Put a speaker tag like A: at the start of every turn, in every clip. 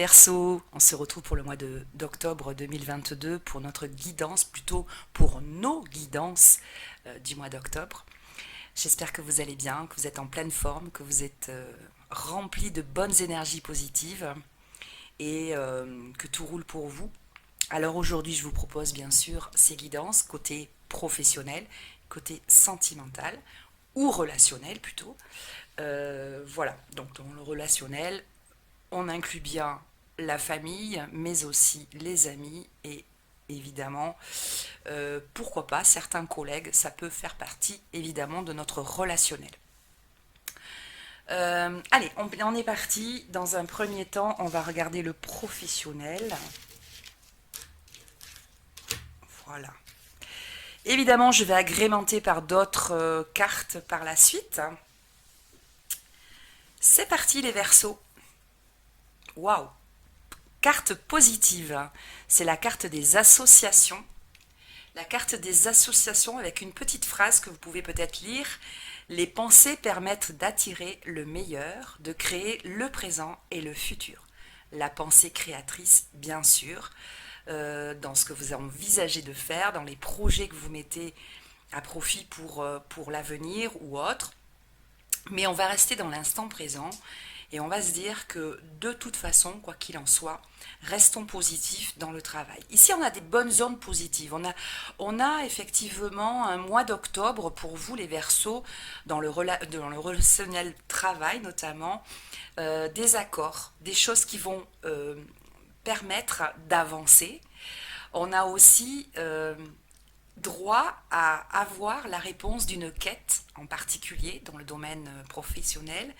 A: Verseaux, on se retrouve pour le mois d'octobre 2022 pour notre guidance, plutôt pour nos guidances du mois d'octobre. J'espère que vous allez bien, que vous êtes en pleine forme, que vous êtes remplis de bonnes énergies positives et que tout roule pour vous. Alors aujourd'hui, je vous propose bien sûr ces guidances côté professionnel, côté sentimental ou relationnel plutôt. Voilà, donc dans le relationnel, on inclut bien la famille, mais aussi les amis et évidemment, pourquoi pas, certains collègues, ça peut faire partie évidemment de notre relationnel. Allez, on est parti. Dans un premier temps, on va regarder le professionnel. Voilà. Évidemment, je vais agrémenter par d'autres cartes par la suite. C'est parti les Verseaux. Waouh! Carte positive, c'est la carte des associations. La carte des associations avec une petite phrase que vous pouvez peut-être lire. Les pensées permettent d'attirer le meilleur, de créer le présent et le futur. La pensée créatrice, bien sûr, dans ce que vous envisagez de faire, dans les projets que vous mettez à profit pour l'avenir ou autre. Mais on va rester dans l'instant présent et on va se dire que de toute façon, quoi qu'il en soit, restons positifs dans le travail. Ici, on a des bonnes zones positives. On a effectivement un mois d'octobre pour vous, les Verseaux, dans le relationnel travail notamment, des accords, des choses qui vont permettre d'avancer. On a aussi droit à avoir la réponse d'une quête en particulier dans le domaine professionnel.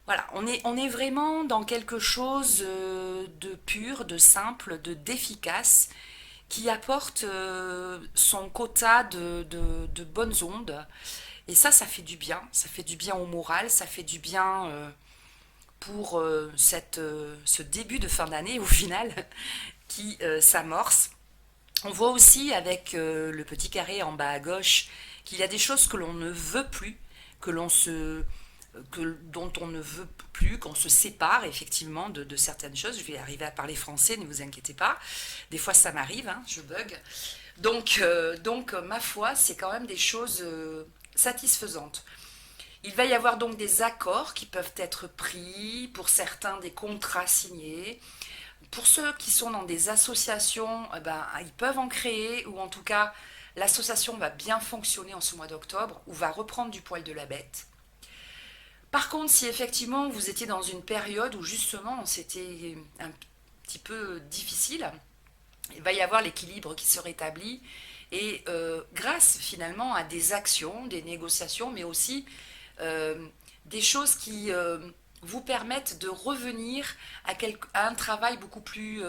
A: Voilà, on est vraiment dans quelque chose de pur, de simple, d'efficace, qui apporte son quota de bonnes ondes. Et ça fait du bien. Ça fait du bien au moral, ça fait du bien pour ce début de fin d'année au final qui s'amorce. On voit aussi avec le petit carré en bas à gauche qu'il y a des choses que l'on ne veut plus, que l'on se dont on ne veut plus, qu'on se sépare effectivement de certaines choses. Je vais arriver à parler français, ne vous inquiétez pas. Des fois ça m'arrive, hein, je bug. Donc ma foi, c'est quand même des choses satisfaisantes. Il va y avoir donc des accords qui peuvent être pris, pour certains des contrats signés. Pour ceux qui sont dans des associations, ils peuvent en créer, ou en tout cas, l'association va bien fonctionner en ce mois d'octobre, ou va reprendre du poil de la bête. Par contre, si effectivement vous étiez dans une période où justement c'était un petit peu difficile, il va y avoir l'équilibre qui se rétablit et grâce finalement à des actions, des négociations, mais aussi des choses qui vous permettent de revenir à un travail beaucoup plus,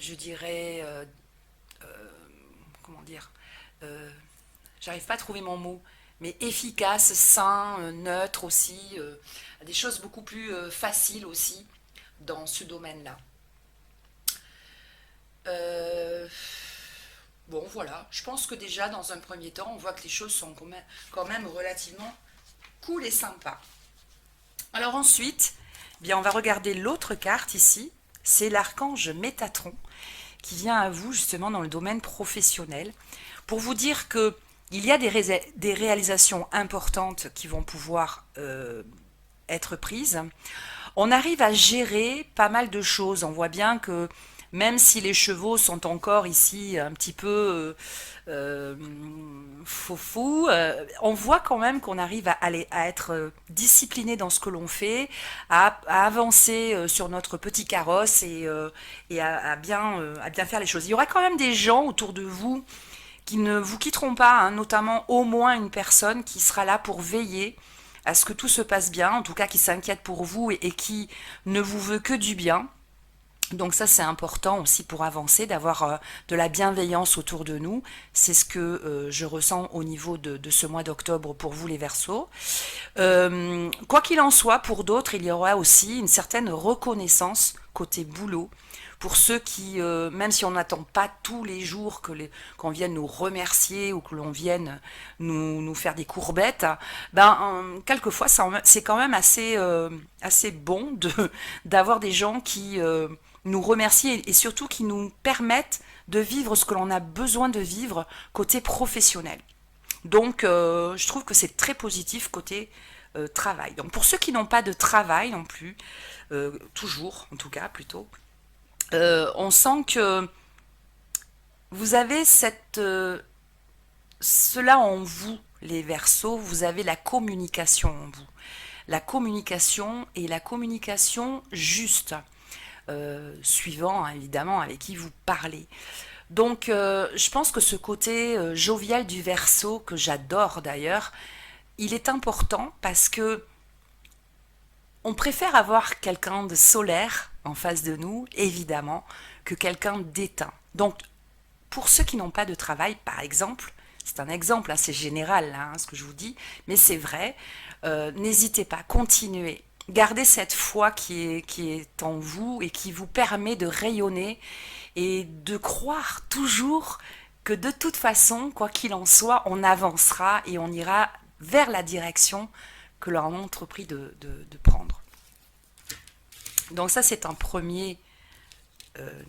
A: je dirais, comment dire, j'arrive pas à trouver mon mot, mais efficace, sain, neutre aussi, des choses beaucoup plus faciles aussi dans ce domaine-là. Euh, bon, voilà, je pense que déjà dans un premier temps, on voit que les choses sont quand même relativement cool et sympas. Alors ensuite, bien, on va regarder l'autre carte ici, c'est l'archange Métatron qui vient à vous justement dans le domaine professionnel pour vous dire que il y a des réalisations importantes qui vont pouvoir être prises. On arrive à gérer pas mal de choses. On voit bien que même si les chevaux sont encore ici un petit peu faux, on voit quand même qu'on arrive à être discipliné dans ce que l'on fait, à avancer sur notre petit carrosse et à bien faire les choses. Il y aura quand même des gens autour de vous qui ne vous quitteront pas, hein, notamment au moins une personne qui sera là pour veiller à ce que tout se passe bien, en tout cas qui s'inquiète pour vous et qui ne vous veut que du bien. Donc ça c'est important aussi pour avancer, d'avoir de la bienveillance autour de nous. C'est ce que je ressens au niveau de ce mois d'octobre pour vous les Verseaux. Quoi qu'il en soit, pour d'autres, il y aura aussi une certaine reconnaissance côté boulot Pour ceux qui, même si on n'attend pas tous les jours qu'on vienne nous remercier ou que l'on vienne nous faire des courbettes, ben, quelquefois c'est quand même assez bon d'avoir des gens qui nous remercient et surtout qui nous permettent de vivre ce que l'on a besoin de vivre côté professionnel. Donc, je trouve que c'est très positif côté travail. Donc, pour ceux qui n'ont pas de travail non plus, toujours en tout cas plutôt, on sent que vous avez cela en vous, les Verseaux, vous avez la communication en vous. La communication et la communication juste, suivant hein, évidemment avec qui vous parlez. Donc, je pense que ce côté jovial du Verseau, que j'adore d'ailleurs, il est important parce que on préfère avoir quelqu'un de solaire en face de nous, évidemment, que quelqu'un d'éteint. Donc, pour ceux qui n'ont pas de travail, par exemple, c'est un exemple, hein, c'est général hein, ce que je vous dis, mais c'est vrai, n'hésitez pas, continuez. Gardez cette foi qui est en vous et qui vous permet de rayonner et de croire toujours que de toute façon, quoi qu'il en soit, on avancera et on ira vers la direction que l'on a entrepris de prendre. Donc ça, c'est une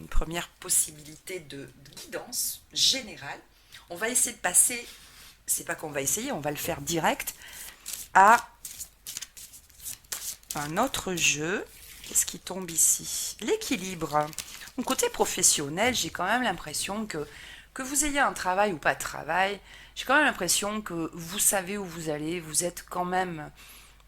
A: première possibilité de guidance générale. On va essayer de passer, c'est pas qu'on va essayer, on va le faire direct, à un autre jeu. Qu'est-ce qui tombe ici? L'équilibre. Mon côté professionnel, j'ai quand même l'impression que vous ayez un travail ou pas de travail, j'ai quand même l'impression que vous savez où vous allez, vous êtes quand même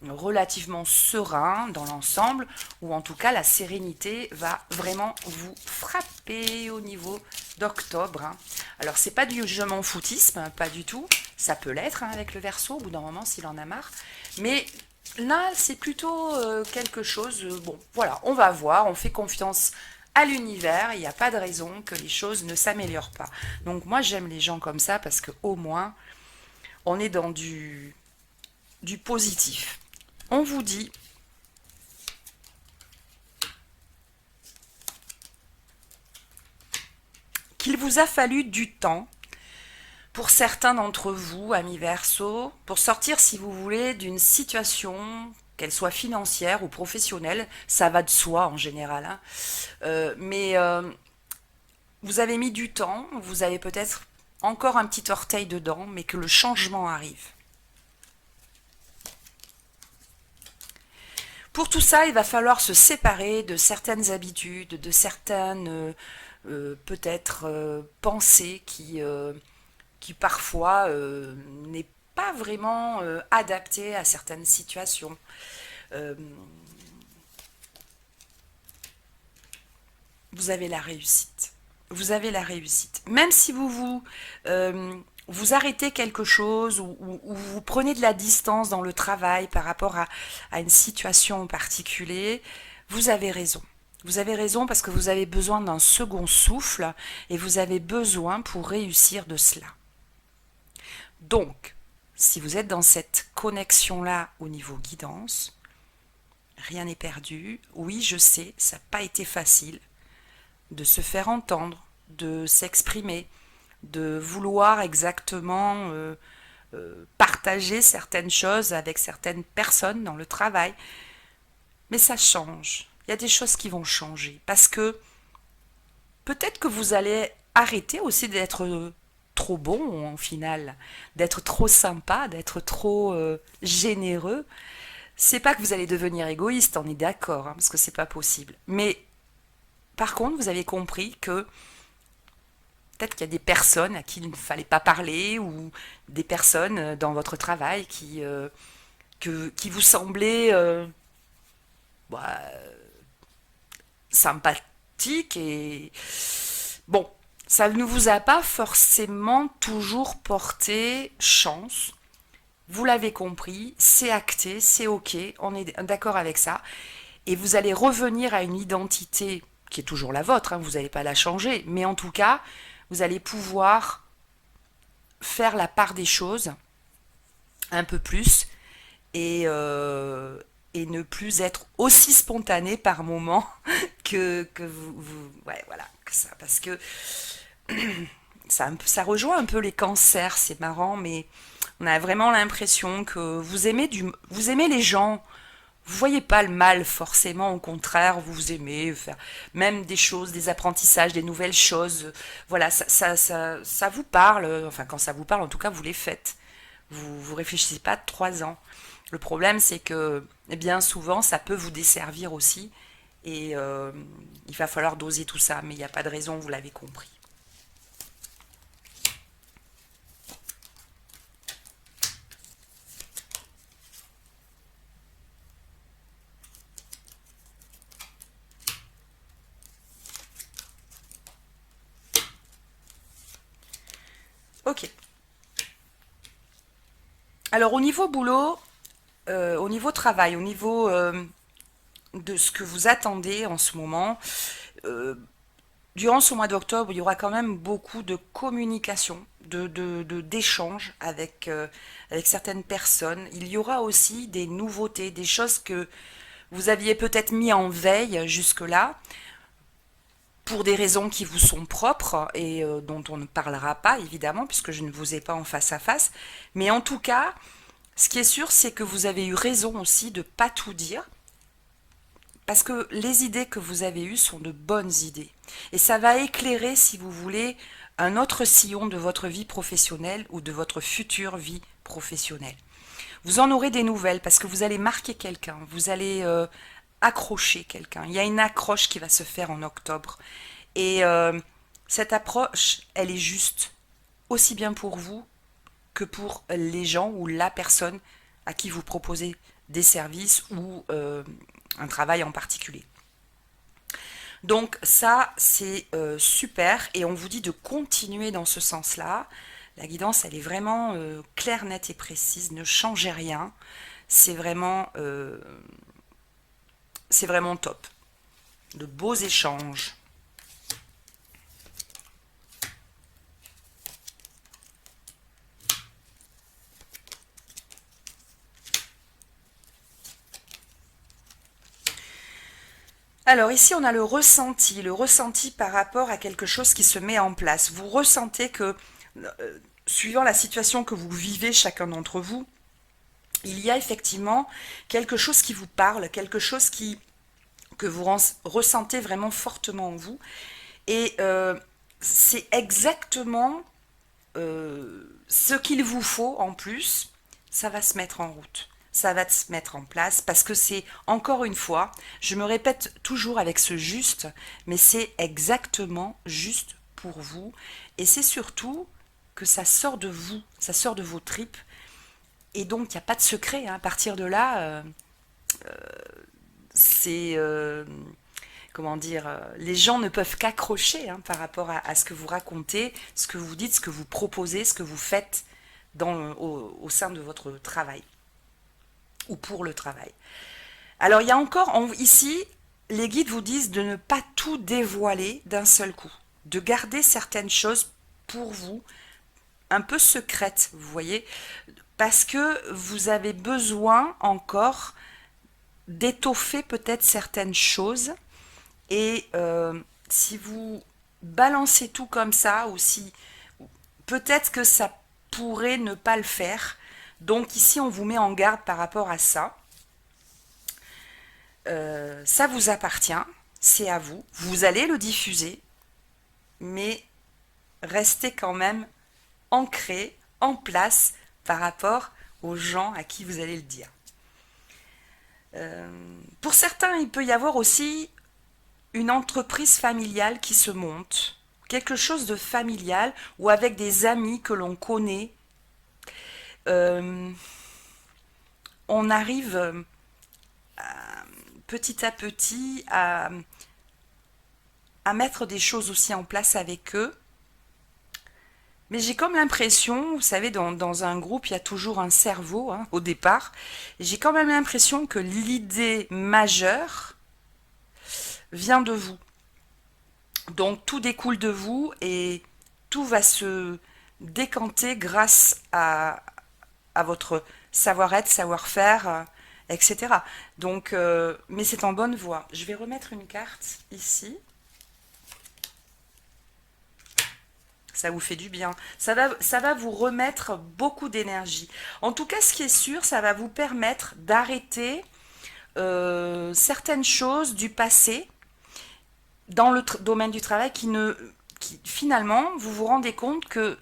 A: relativement serein dans l'ensemble, ou en tout cas la sérénité va vraiment vous frapper au niveau d'octobre. Hein. Alors c'est pas du je m'en foutisme, pas du tout, ça peut l'être hein, avec le Verseau au bout d'un moment s'il en a marre, mais là c'est plutôt quelque chose, bon voilà, on va voir, on fait confiance à l'univers, il n'y a pas de raison que les choses ne s'améliorent pas. Donc moi j'aime les gens comme ça parce que au moins on est dans du positif. On vous dit qu'il vous a fallu du temps pour certains d'entre vous, amis Verseau, pour sortir, si vous voulez, d'une situation, qu'elle soit financière ou professionnelle, ça va de soi en général. Hein. Mais vous avez mis du temps, vous avez peut-être encore un petit orteil dedans, mais que le changement arrive. Pour tout ça, il va falloir se séparer de certaines habitudes, de certaines peut-être pensées qui parfois n'est pas vraiment adaptée à certaines situations. Vous avez la réussite. Vous avez la réussite. Même si vous arrêtez quelque chose ou vous prenez de la distance dans le travail par rapport à une situation en particulier, vous avez raison. Vous avez raison parce que vous avez besoin d'un second souffle et vous avez besoin pour réussir de cela. Donc, si vous êtes dans cette connexion-là au niveau guidance, rien n'est perdu. Oui, je sais, ça n'a pas été facile de se faire entendre, de s'exprimer, de vouloir exactement partager certaines choses avec certaines personnes dans le travail. Mais ça change. Il y a des choses qui vont changer. Parce que peut-être que vous allez arrêter aussi d'être trop bon, en final, d'être trop sympa, d'être trop généreux. C'est pas que vous allez devenir égoïste, on est d'accord, hein, parce que c'est pas possible. Mais par contre, vous avez compris que peut-être qu'il y a des personnes à qui il ne fallait pas parler ou des personnes dans votre travail qui vous semblaient bah, sympathiques et bon, ça ne vous a pas forcément toujours porté chance. Vous l'avez compris, c'est acté, c'est ok, on est d'accord avec ça. Et vous allez revenir à une identité qui est toujours la vôtre, hein, vous n'allez pas la changer, mais en tout cas, vous allez pouvoir faire la part des choses un peu plus et ne plus être aussi spontané par moment ouais, voilà, que ça, parce que ça rejoint un peu les cancers, c'est marrant, mais on a vraiment l'impression que vous aimez les gens, vous voyez pas le mal forcément, au contraire, vous aimez faire même des choses, des apprentissages, des nouvelles choses. Voilà, ça vous parle, enfin quand ça vous parle, en tout cas, vous les faites. Vous réfléchissez pas 3 ans. Le problème, c'est que eh bien souvent, ça peut vous desservir aussi. Et il va falloir doser tout ça, mais il n'y a pas de raison, vous l'avez compris. Ok. Alors au niveau boulot, au niveau travail, au niveau de ce que vous attendez en ce moment, euh, durant ce mois d'octobre, il y aura quand même beaucoup de communication, d'échanges avec certaines personnes. Il y aura aussi des nouveautés, des choses que vous aviez peut-être mis en veille jusque-là, pour des raisons qui vous sont propres et dont on ne parlera pas évidemment, puisque je ne vous ai pas en face à face. Mais en tout cas, ce qui est sûr, c'est que vous avez eu raison aussi de ne pas tout dire, parce que les idées que vous avez eues sont de bonnes idées. Et ça va éclairer, si vous voulez, un autre sillon de votre vie professionnelle ou de votre future vie professionnelle. Vous en aurez des nouvelles parce que vous allez marquer quelqu'un, vous allez accrocher quelqu'un. Il y a une accroche qui va se faire en octobre. Et cette approche, elle est juste aussi bien pour vous que pour les gens ou la personne à qui vous proposez des services ou un travail en particulier. Donc ça, c'est super et on vous dit de continuer dans ce sens-là. La guidance, elle est vraiment claire, nette et précise. Ne changez rien. C'est vraiment top. De beaux échanges. Alors ici, on a le ressenti par rapport à quelque chose qui se met en place. Vous ressentez que, suivant la situation que vous vivez chacun d'entre vous, il y a effectivement quelque chose qui vous parle, quelque chose que vous ressentez vraiment fortement en vous. Et c'est exactement ce qu'il vous faut en plus, ça va se mettre en route. Ça va se mettre en place parce que c'est, encore une fois, je me répète toujours avec ce juste, mais c'est exactement juste pour vous. Et c'est surtout que ça sort de vous, ça sort de vos tripes. Et donc, il n'y a pas de secret, hein. À partir de là, c'est... comment dire, les gens ne peuvent qu'accrocher hein, par rapport à ce que vous racontez, ce que vous dites, ce que vous proposez, ce que vous faites au sein de votre travail ou pour le travail. Alors il y a encore, ici, les guides vous disent de ne pas tout dévoiler d'un seul coup, de garder certaines choses pour vous, un peu secrètes, vous voyez, parce que vous avez besoin encore d'étoffer peut-être certaines choses. Et si vous balancez tout comme ça, ou si peut-être que ça pourrait ne pas le faire. Donc ici, on vous met en garde par rapport à ça. Ça vous appartient, c'est à vous. Vous allez le diffuser, mais restez quand même ancré, en place par rapport aux gens à qui vous allez le dire. Pour certains, il peut y avoir aussi une entreprise familiale qui se monte, quelque chose de familial ou avec des amis que l'on connaît. On arrive petit à petit à mettre des choses aussi en place avec eux. Mais j'ai comme l'impression, vous savez, dans un groupe, il y a toujours un cerveau hein, au départ. J'ai quand même l'impression que l'idée majeure vient de vous. Donc tout découle de vous et tout va se décanter grâce à votre savoir-être, savoir-faire etc. Donc, mais c'est en bonne voie. Je vais remettre une carte ici. Ça vous fait du bien. Ça va vous remettre beaucoup d'énergie. En tout cas, ce qui est sûr, ça va vous permettre d'arrêter certaines choses du passé dans le domaine du travail qui finalement, vous vous rendez compte que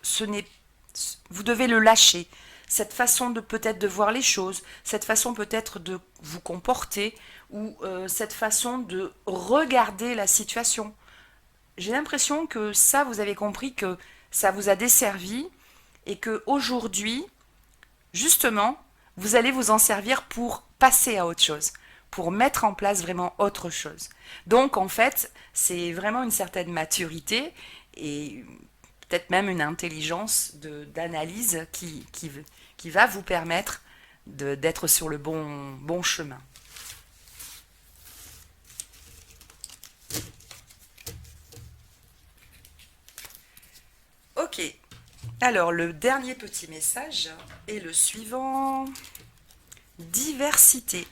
A: vous devez le lâcher. Cette façon de peut-être de voir les choses, cette façon peut-être de vous comporter ou cette façon de regarder la situation. J'ai l'impression que ça, vous avez compris que ça vous a desservi et que aujourd'hui, justement, vous allez vous en servir pour passer à autre chose, pour mettre en place vraiment autre chose. Donc, en fait, c'est vraiment une certaine maturité et peut-être même une intelligence d'analyse qui va vous permettre d'être sur le bon chemin. Ok, alors le dernier petit message est le suivant. Diversité.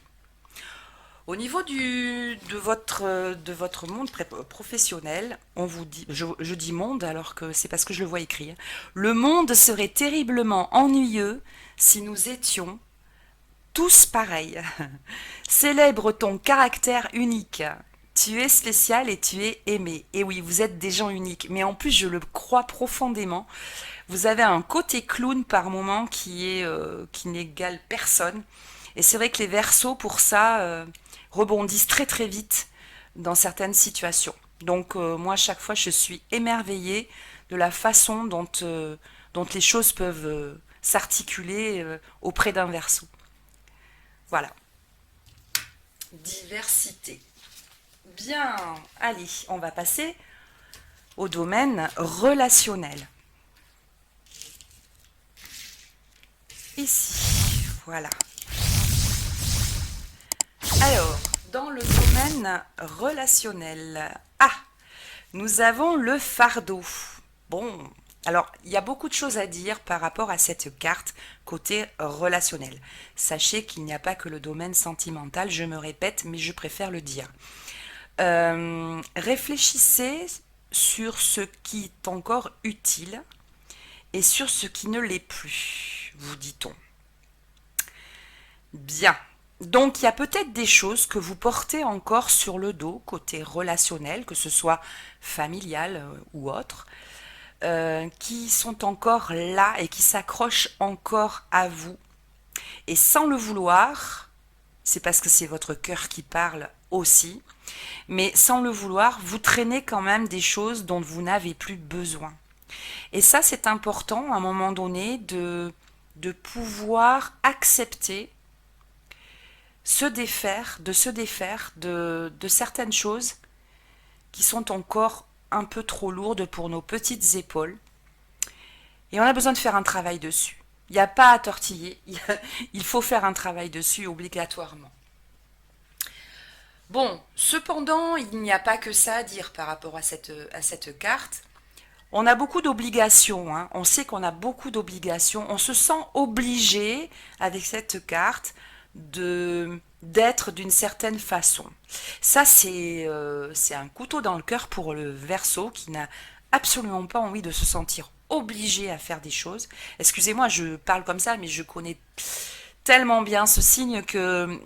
A: Au niveau de votre monde professionnel, on vous dit, je dis monde alors que c'est parce que je le vois écrit. Le monde serait terriblement ennuyeux si nous étions tous pareils. Célèbre ton caractère unique. Tu es spécial et tu es aimé. Et oui, vous êtes des gens uniques. Mais en plus, je le crois profondément. Vous avez un côté clown par moment qui n'égale personne. Et c'est vrai que les Verseaux, pour ça, rebondissent très très vite dans certaines situations. Donc moi, à chaque fois, je suis émerveillée de la façon dont les choses peuvent s'articuler auprès d'un Verseau. Voilà. Diversité. Bien, allez, on va passer au domaine relationnel. Ici, voilà. Alors, dans le domaine relationnel, nous avons le fardeau. Bon, alors, il y a beaucoup de choses à dire par rapport à cette carte côté relationnel. Sachez qu'il n'y a pas que le domaine sentimental, je me répète, mais je préfère le dire. Réfléchissez sur ce qui est encore utile et sur ce qui ne l'est plus, vous dit-on. Bien. Donc, il y a peut-être des choses que vous portez encore sur le dos, côté relationnel, que ce soit familial ou autre, qui sont encore là et qui s'accrochent encore à vous. Et sans le vouloir, c'est parce que c'est votre cœur qui parle aussi, mais sans le vouloir, vous traînez quand même des choses dont vous n'avez plus besoin. Et ça, c'est important à un moment donné de pouvoir accepter se défaire de certaines choses qui sont encore un peu trop lourdes pour nos petites épaules. Et on a besoin de faire un travail dessus. Il n'y a pas à tortiller, il faut faire un travail dessus obligatoirement. Bon, cependant, il n'y a pas que ça à dire par rapport à cette carte. On a beaucoup d'obligations, hein. On sait qu'on a beaucoup d'obligations. On se sent obligé, avec cette carte, d'être d'une certaine façon. Ça, c'est un couteau dans le cœur pour le Verseau qui n'a absolument pas envie de se sentir obligé à faire des choses. Excusez-moi, je parle comme ça, mais je connais tellement bien ce signe que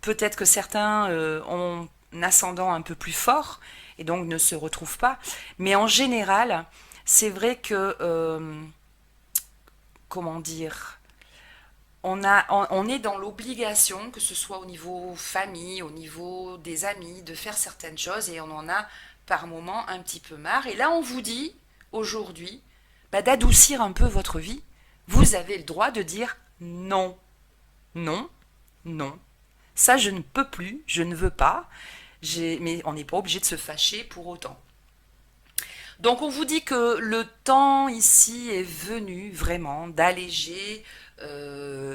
A: peut-être que certains ont un ascendant un peu plus fort et donc ne se retrouvent pas. Mais en général, c'est vrai que, comment dire, on est dans l'obligation, que ce soit au niveau famille, au niveau des amis, de faire certaines choses et on en a par moment un petit peu marre. Et là, on vous dit aujourd'hui d'adoucir un peu votre vie. Vous avez le droit de dire non, non, non. Ça, je ne peux plus, je ne veux pas. Mais on n'est pas obligé de se fâcher pour autant. Donc on vous dit que le temps ici est venu vraiment d'alléger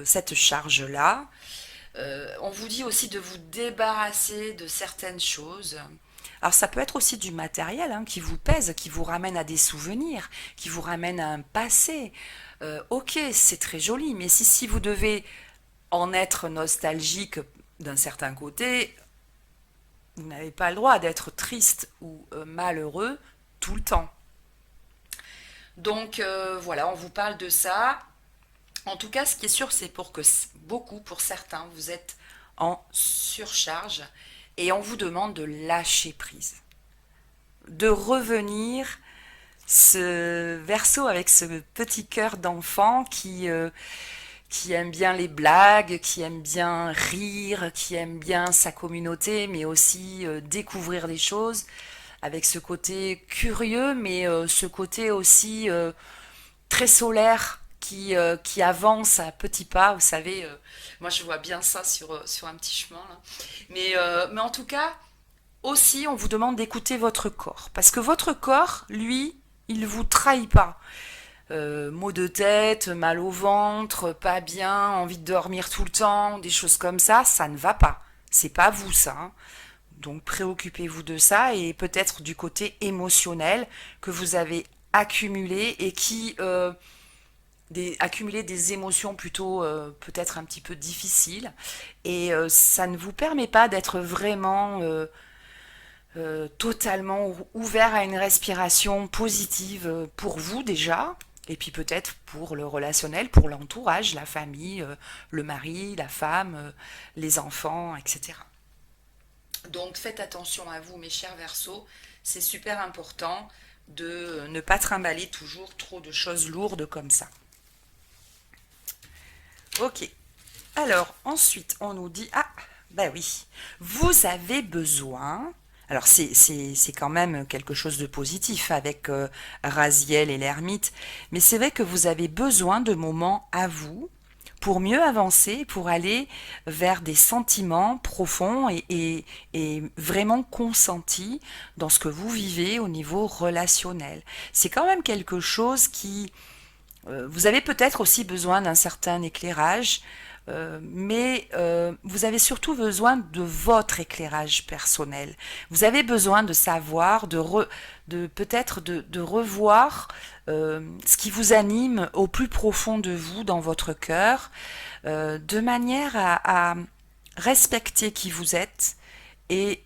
A: cette charge-là. On vous dit aussi de vous débarrasser de certaines choses. Alors ça peut être aussi du matériel qui vous pèse, qui vous ramène à des souvenirs, qui vous ramène à un passé. Ok, c'est très joli, mais si vous devez en être nostalgique d'un certain côté, vous n'avez pas le droit d'être triste ou malheureux tout le temps. Donc voilà, on vous parle de ça. En tout cas, ce qui est sûr, c'est pour que beaucoup, pour certains, vous êtes en surcharge et on vous demande de lâcher prise, de revenir ce verso avec ce petit cœur d'enfant qui aime bien les blagues, qui aime bien rire, qui aime bien sa communauté, mais aussi découvrir des choses, avec ce côté curieux, mais ce côté aussi très solaire qui avance à petits pas. Vous savez, moi je vois bien ça sur un petit chemin. Là. Mais en tout cas, aussi, on vous demande d'écouter votre corps. Parce que votre corps, lui, il ne vous trahit pas. Maux de tête, mal au ventre, pas bien, envie de dormir tout le temps, des choses comme ça ne va pas. C'est pas vous ça. Hein. Donc préoccupez-vous de ça et peut-être du côté émotionnel que vous avez accumulé et qui accumuler des émotions plutôt peut-être un petit peu difficiles et ça ne vous permet pas d'être vraiment totalement ouvert à une respiration positive pour vous déjà et puis peut-être pour le relationnel, pour l'entourage, la famille, le mari, la femme, les enfants, etc. Donc faites attention à vous mes chers Verseaux, c'est super important de ne pas trimballer toujours trop de choses lourdes comme ça. Ok. Alors, ensuite, on nous dit, ah, bah oui, vous avez besoin, alors c'est quand même quelque chose de positif avec Raziel et l'ermite, mais c'est vrai que vous avez besoin de moments à vous pour mieux avancer, pour aller vers des sentiments profonds et vraiment consentis dans ce que vous vivez au niveau relationnel. C'est quand même quelque chose qui vous avez peut-être aussi besoin d'un certain éclairage, mais vous avez surtout besoin de votre éclairage personnel. Vous avez besoin de savoir, de peut-être de revoir ce qui vous anime au plus profond de vous, dans votre cœur, de manière à respecter qui vous êtes et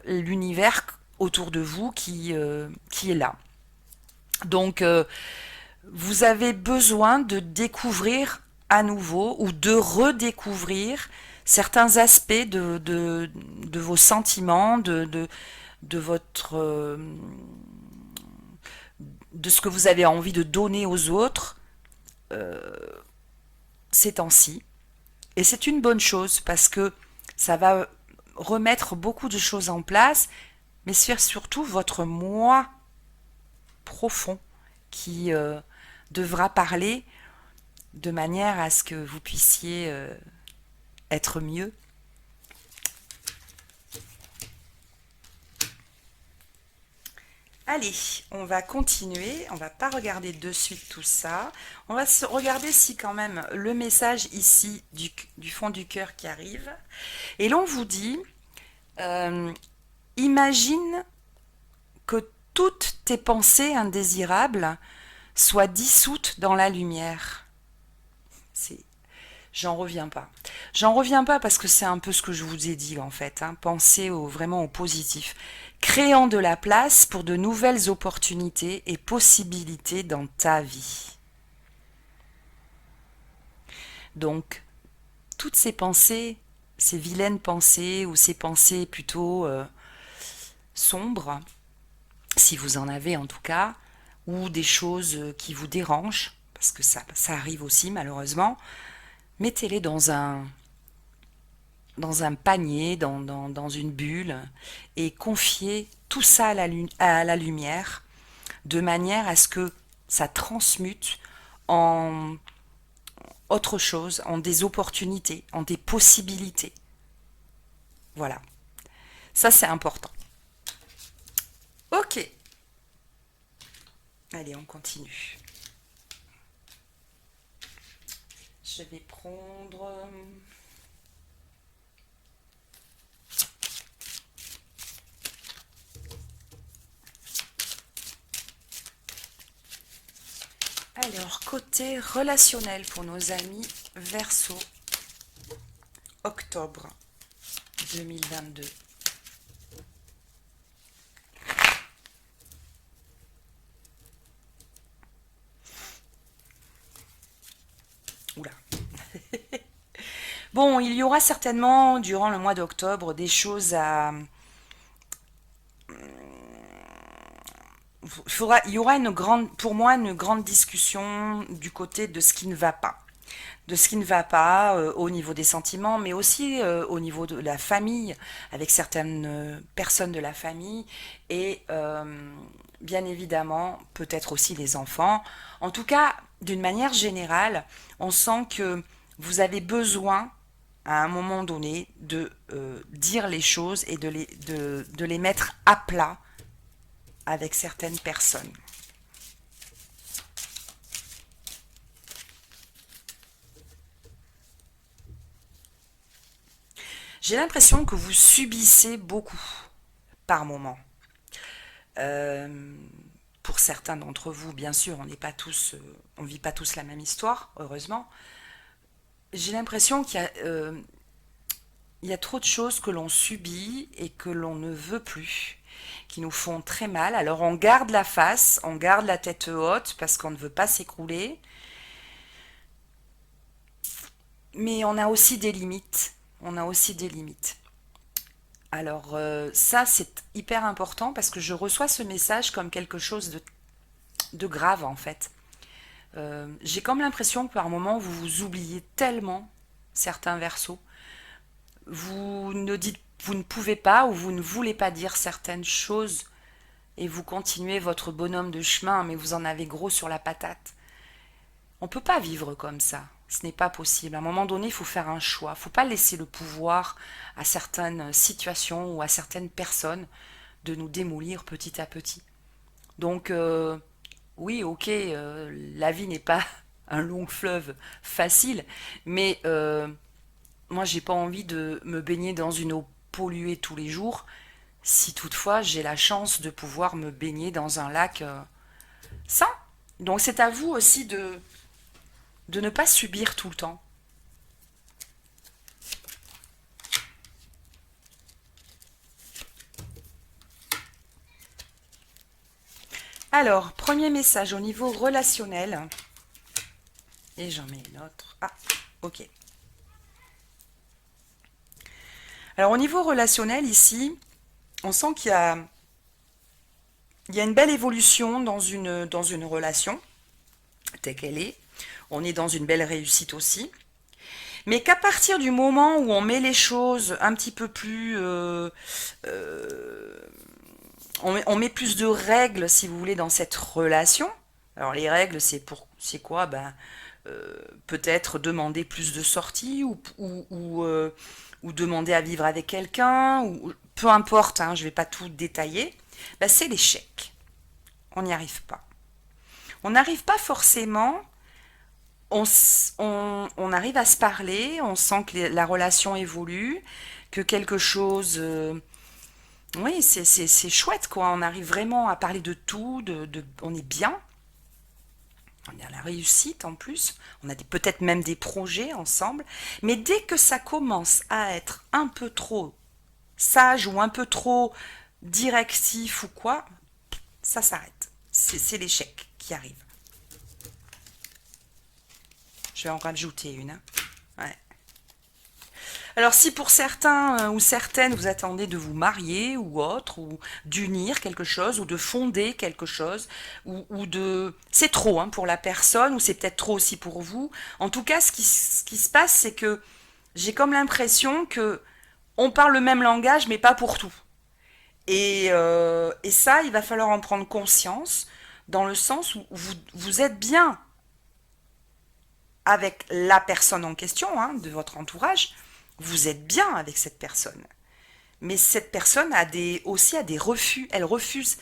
A: l'univers autour de vous qui est là. Donc, vous avez besoin de découvrir à nouveau ou de redécouvrir certains aspects de vos sentiments, de votre de ce que vous avez envie de donner aux autres ces temps-ci. Et c'est une bonne chose parce que ça va remettre beaucoup de choses en place, mais c'est surtout votre moi profond qui devra parler de manière à ce que vous puissiez être mieux. Allez, on va continuer, on va pas regarder de suite tout ça. On va regarder si quand même le message ici du fond du cœur qui arrive. Et l'on vous dit, imagine que toutes tes pensées indésirables soient dissoutes dans la lumière. J'en reviens pas. J'en reviens pas parce que c'est un peu ce que je vous ai dit en fait. Hein. Pensez vraiment au positif. Créant de la place pour de nouvelles opportunités et possibilités dans ta vie. Donc, toutes ces pensées, ces vilaines pensées ou ces pensées plutôt sombres, si vous en avez en tout cas, ou des choses qui vous dérangent, parce que ça arrive aussi malheureusement, mettez-les dans un panier, dans une bulle, et confiez tout ça à la lumière, de manière à ce que ça transmute en autre chose, en des opportunités, en des possibilités. Voilà. Ça, c'est important. Ok. Allez, on continue. Je vais prendre... Alors, côté relationnel pour nos amis Verseaux. Octobre 2022. Oula. Bon, il y aura certainement durant le mois d'octobre des choses à... il y aura pour moi une grande discussion du côté de ce qui ne va pas. De ce qui ne va pas au niveau des sentiments, mais aussi au niveau de la famille, avec certaines personnes de la famille, et bien évidemment, peut-être aussi les enfants. En tout cas, d'une manière générale, on sent que vous avez besoin, à un moment donné, de dire les choses et de les mettre à plat avec certaines personnes. J'ai l'impression que vous subissez beaucoup par moment. Euh, pour certains d'entre vous, bien sûr, on vit pas tous la même histoire, heureusement. J'ai l'impression il y a trop de choses que l'on subit et que l'on ne veut plus, qui nous font très mal. Alors on garde la face, on garde la tête haute parce qu'on ne veut pas s'écrouler, mais on a aussi des limites. On a aussi des limites. Alors ça, c'est hyper important parce que je reçois ce message comme quelque chose de grave en fait. J'ai comme l'impression que par moment, vous vous oubliez tellement certains versos. Vous ne pouvez pas ou vous ne voulez pas dire certaines choses et vous continuez votre bonhomme de chemin, mais vous en avez gros sur la patate. On ne peut pas vivre comme ça. Ce n'est pas possible. À un moment donné, il faut faire un choix. Il ne faut pas laisser le pouvoir à certaines situations ou à certaines personnes de nous démolir petit à petit. Donc, oui, ok, la vie n'est pas un long fleuve facile, mais moi, j'ai pas envie de me baigner dans une eau polluée tous les jours, si toutefois j'ai la chance de pouvoir me baigner dans un lac sain. Donc, c'est à vous aussi de ne pas subir tout le temps. Alors, premier message au niveau relationnel. Et j'en mets une autre. Ah, ok. Alors, au niveau relationnel, ici, on sent il y a une belle évolution dans une relation, telle qu'elle est. On est dans une belle réussite aussi. Mais qu'à partir du moment où on met les choses un petit peu plus... euh, on met plus de règles, si vous voulez, dans cette relation. Alors les règles, c'est quoi? Ben, peut-être demander plus de sorties ou demander à vivre avec quelqu'un, ou peu importe, hein, je ne vais pas tout détailler. Ben, c'est l'échec. On n'y arrive pas. On n'arrive pas forcément, on arrive à se parler, on sent que la relation évolue, que quelque chose... oui, c'est chouette, quoi. On arrive vraiment à parler de tout, on est bien. On est à la réussite en plus. On a peut-être même des projets ensemble. Mais dès que ça commence à être un peu trop sage ou un peu trop directif ou quoi, ça s'arrête. C'est l'échec qui arrive. Je vais en rajouter une, hein. Ouais. Alors si pour certains ou certaines vous attendez de vous marier ou autre, ou d'unir quelque chose, ou de fonder quelque chose, ou de... C'est trop hein, pour la personne, ou c'est peut-être trop aussi pour vous. En tout cas, ce qui se passe, c'est que j'ai comme l'impression que on parle le même langage, mais pas pour tout. Et ça, il va falloir en prendre conscience, dans le sens où vous êtes bien avec la personne en question, hein, de votre entourage, vous êtes bien avec cette personne. Mais cette personne aussi a des refus. Elle refuse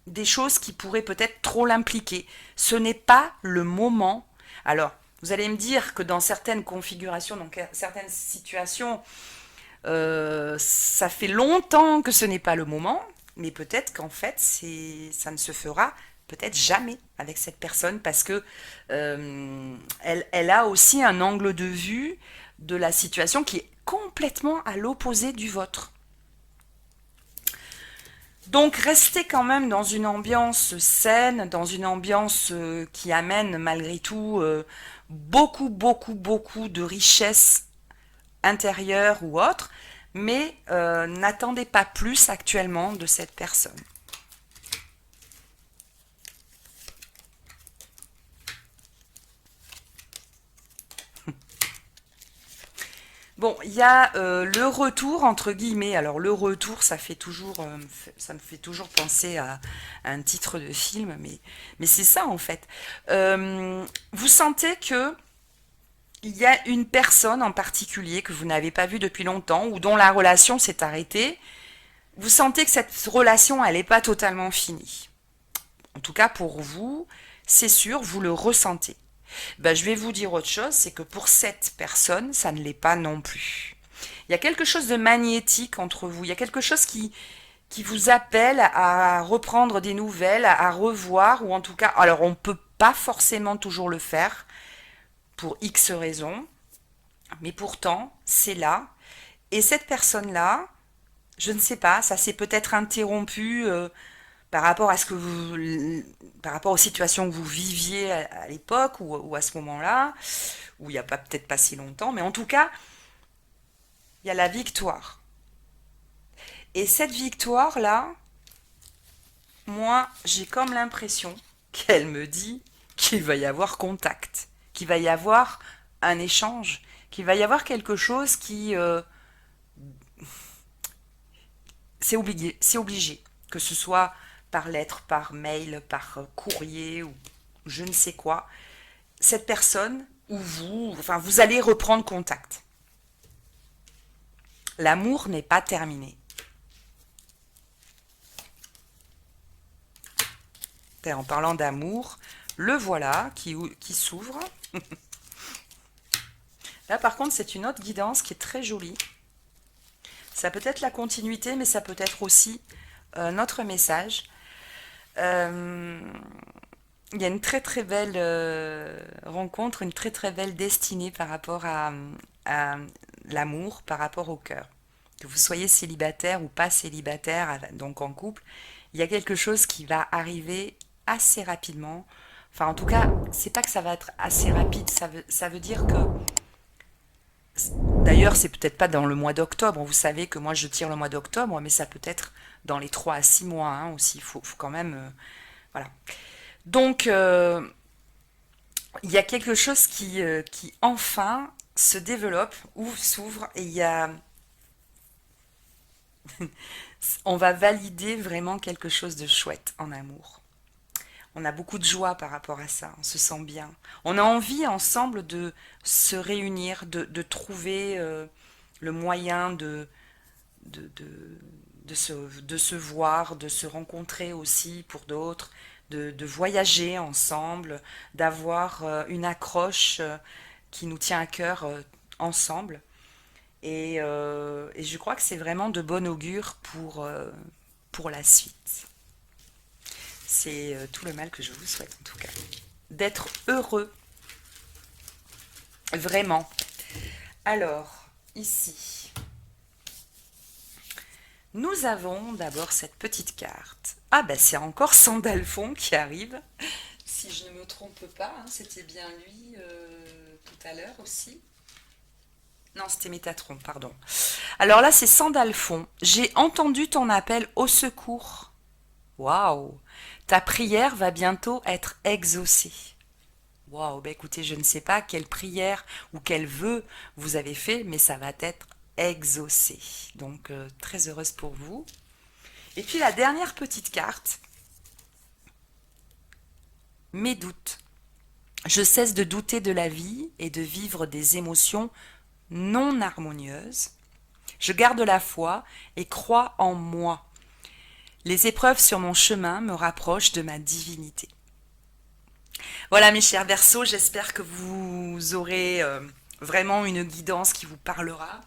A: des choses qui pourraient peut-être trop l'impliquer. Ce n'est pas le moment. Alors, vous allez me dire que dans certaines configurations, dans certaines situations, ça fait longtemps que ce n'est pas le moment, mais peut-être qu'en fait, ça ne se fera peut-être jamais avec cette personne parce que elle a aussi un angle de vue de la situation qui est complètement à l'opposé du vôtre. Donc restez quand même dans une ambiance saine, dans une ambiance qui amène malgré tout beaucoup de richesse intérieure ou autre, mais n'attendez pas plus actuellement de cette personne. Bon, il y a le retour, entre guillemets. Alors, le retour, ça me fait toujours penser à un titre de film, mais c'est ça, en fait. Vous sentez que il y a une personne en particulier que vous n'avez pas vue depuis longtemps ou dont la relation s'est arrêtée. Vous sentez que cette relation, elle n'est pas totalement finie. En tout cas, pour vous, c'est sûr, vous le ressentez. Ben, je vais vous dire autre chose, c'est que pour cette personne, ça ne l'est pas non plus. Il y a quelque chose de magnétique entre vous, il y a quelque chose qui vous appelle à reprendre des nouvelles, à revoir, ou en tout cas, alors on ne peut pas forcément toujours le faire, pour X raisons, mais pourtant, c'est là. Et cette personne-là, je ne sais pas, ça s'est peut-être interrompu par rapport à ce que vous, par rapport aux situations que vous viviez à l'époque ou à ce moment-là, où il n'y a pas peut-être pas si longtemps, mais en tout cas, il y a la victoire. Et cette victoire-là, moi, j'ai comme l'impression qu'elle me dit qu'il va y avoir contact, qu'il va y avoir un échange, qu'il va y avoir quelque chose qui... c'est obligé, que ce soit par lettre, par mail, par courrier ou je ne sais quoi. Cette personne ou vous, enfin vous allez reprendre contact. L'amour n'est pas terminé. Et en parlant d'amour, le voilà qui s'ouvre. Là par contre c'est une autre guidance qui est très jolie. Ça peut être la continuité, mais ça peut être aussi notre message. Il y a une très très belle rencontre, une très très belle destinée par rapport à l'amour, par rapport au cœur. Que vous soyez célibataire ou pas célibataire, donc en couple, il y a quelque chose qui va arriver assez rapidement. Enfin, en tout cas, c'est pas que ça va être assez rapide, ça veut dire que... D'ailleurs, c'est peut-être pas dans le mois d'octobre. Vous savez que moi, je tire le mois d'octobre, mais ça peut être dans les 3 à 6 mois hein, aussi. Il faut quand même... voilà. Donc, il y a quelque chose qui enfin se développe ou s'ouvre et il y a... on va valider vraiment quelque chose de chouette en amour. On a beaucoup de joie par rapport à ça, on se sent bien. On a envie ensemble de se réunir, de trouver le moyen de, de, de se voir, de se rencontrer aussi pour d'autres, de voyager ensemble, d'avoir une accroche qui nous tient à cœur ensemble. Et je crois que c'est vraiment de bon augure pour la suite. C'est tout le mal que je vous souhaite en tout cas. D'être heureux. Vraiment. Alors, ici, nous avons d'abord cette petite carte. Ah ben c'est encore Sandalphon qui arrive. Si je ne me trompe pas, hein, c'était bien lui tout à l'heure aussi. Non, c'était Métatron, pardon. Alors là, c'est Sandalphon. J'ai entendu ton appel au secours. Waouh! Ta prière va bientôt être exaucée. Waouh! Ben écoutez, je ne sais pas quelle prière ou quel vœu vous avez fait, mais ça va être exaucé. Donc, très heureuse pour vous. Et puis la dernière petite carte. Mes doutes. Je cesse de douter de la vie et de vivre des émotions non harmonieuses. Je garde la foi et crois en moi. Les épreuves sur mon chemin me rapprochent de ma divinité. Voilà mes chers Verseaux, j'espère que vous aurez vraiment une guidance qui vous parlera.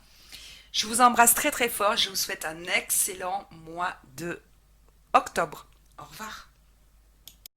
A: Je vous embrasse très très fort, je vous souhaite un excellent mois de octobre. Au revoir.